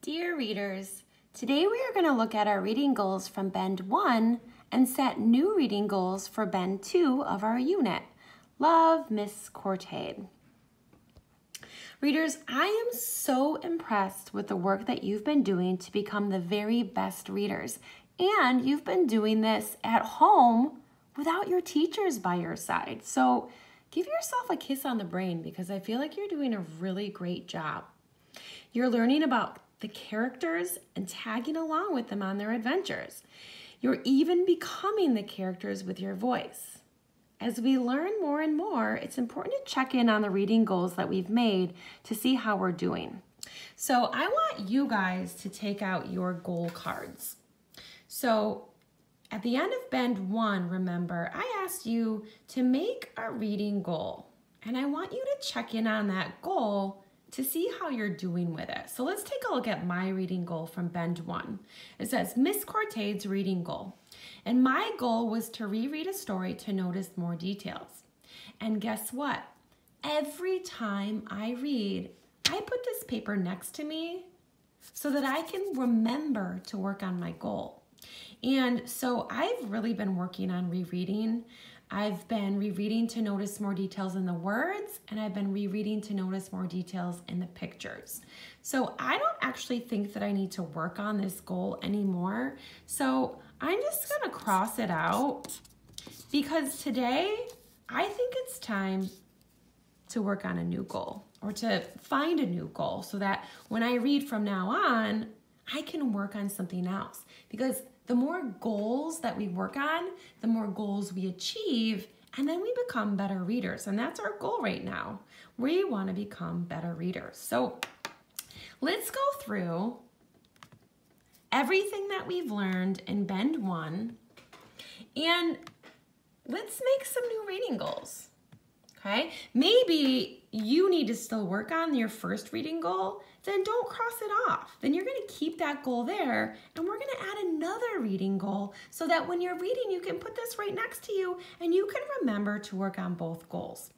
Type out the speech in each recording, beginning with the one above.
Dear readers, today we are going to look at our reading goals from Bend 1 and set new reading goals for Bend 2 of our unit. Love, Miss Cortade. Readers, I am so impressed with the work that you've been doing to become the very best readers. And you've been doing this at home without your teachers by your side. So give yourself a kiss on the brain because I feel like you're doing a really great job. You're learning about the characters and tagging along with them on their adventures. You're even becoming the characters with your voice. As we learn more and more, it's important to check in on the reading goals that we've made to see how we're doing. So I want you guys to take out your goal cards. So at the end of Bend 1, remember, I asked you to make a reading goal. And I want you to check in on that goal to see how you're doing with it. So let's take a look at my reading goal from Bend 1. It says, Miss Cortade's reading goal. And my goal was to reread a story to notice more details. And guess what? Every time I read, I put this paper next to me so that I can remember to work on my goal. And so I've really been working on rereading. I've been rereading to notice more details in the words, and I've been rereading to notice more details in the pictures. So I don't actually think that I need to work on this goal anymore. So I'm just gonna cross it out because today I think it's time to work on a new goal or to find a new goal so that when I read from now on, I can work on something else. Because the more goals that we work on, the more goals we achieve, and then we become better readers. And that's our goal right now. We want to become better readers. So let's go through everything that we've learned in Bend 1, and let's make some new reading goals. Okay? Maybe you need to still work on your first reading goal, then don't cross it off. Then you're going to keep that goal there, and we're going to add another reading goal so that when you're reading, you can put this right next to you and you can remember to work on both goals.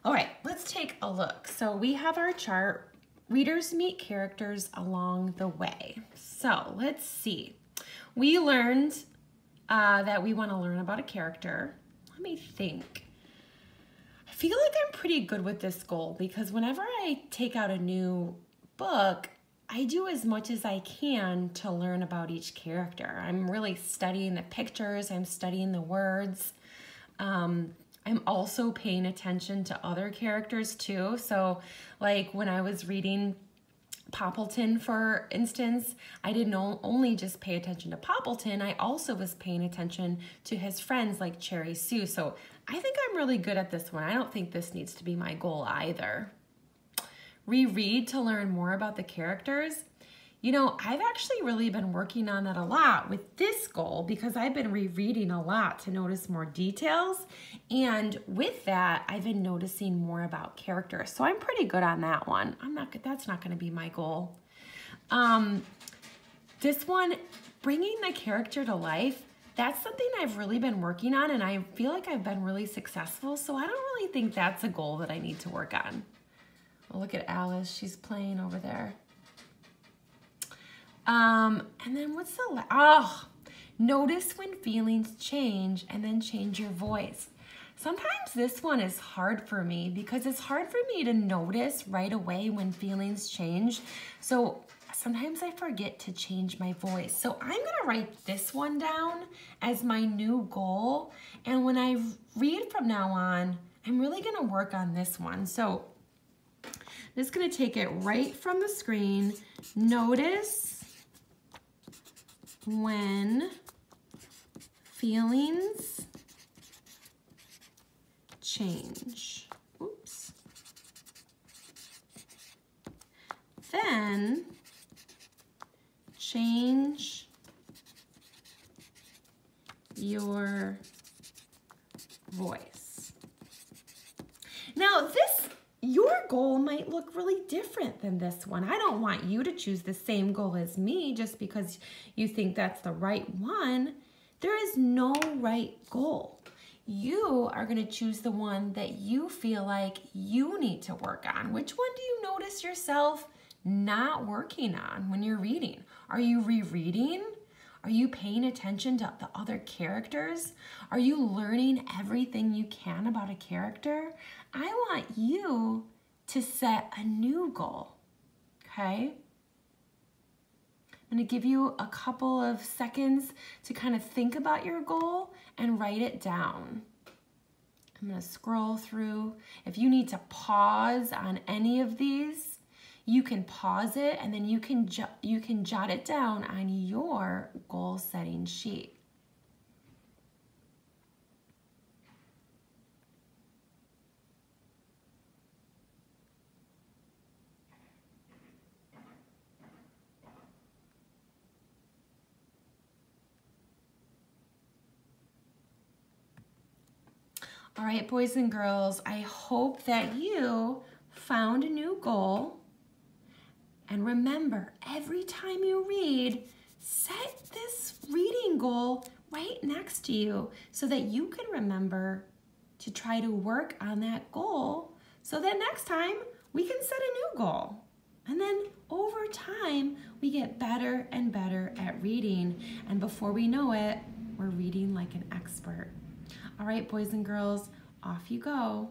All right, let's take a look. So we have our chart, readers meet characters along the way. So let's see. We learned that we want to learn about a character. Let me think. I feel like I'm pretty good with this goal because whenever I take out a new book, I do as much as I can to learn about each character. I'm really studying the pictures, I'm studying the words. I'm also paying attention to other characters too. So like when I was reading Poppleton, for instance, I didn't only just pay attention to Poppleton, I also was paying attention to his friends like Cherry Sue. So I think I'm really good at this one. I don't think this needs to be my goal either. Reread to learn more about the characters. You know, I've actually really been working on that a lot with this goal because I've been rereading a lot to notice more details. And with that, I've been noticing more about characters. So I'm pretty good on that one. That's not going to be my goal. This one, bringing the character to life, that's something I've really been working on, and I feel like I've been really successful. So I don't really think that's a goal that I need to work on. Oh, look at Alice, she's playing over there. And then what's the, notice when feelings change and then change your voice. Sometimes this one is hard for me because it's hard for me to notice right away when feelings change. So sometimes I forget to change my voice. So I'm gonna write this one down as my new goal. And when I read from now on, I'm really gonna work on this one. So I'm just gonna take it right from the screen. Notice when feelings change. Oops. Then change your voice. Now your goal might look really different than this one. I don't want you to choose the same goal as me just because you think that's the right one. There is no right goal. You are going to choose the one that you feel like you need to work on. Which one do you notice yourself not working on when you're reading? Are you rereading? Are you paying attention to the other characters? Are you learning everything you can about a character? I want you to set a new goal, okay? I'm going to give you a couple of seconds to kind of think about your goal and write it down. I'm going to scroll through. If you need to pause on any of these, you can pause it and then you can jot it down on your goal setting sheet. All right, boys and girls, I hope that you found a new goal. And remember, every time you read, set this reading goal right next to you so that you can remember to try to work on that goal so that next time we can set a new goal. And then over time, we get better and better at reading. And before we know it, we're reading like an expert. All right, boys and girls, off you go.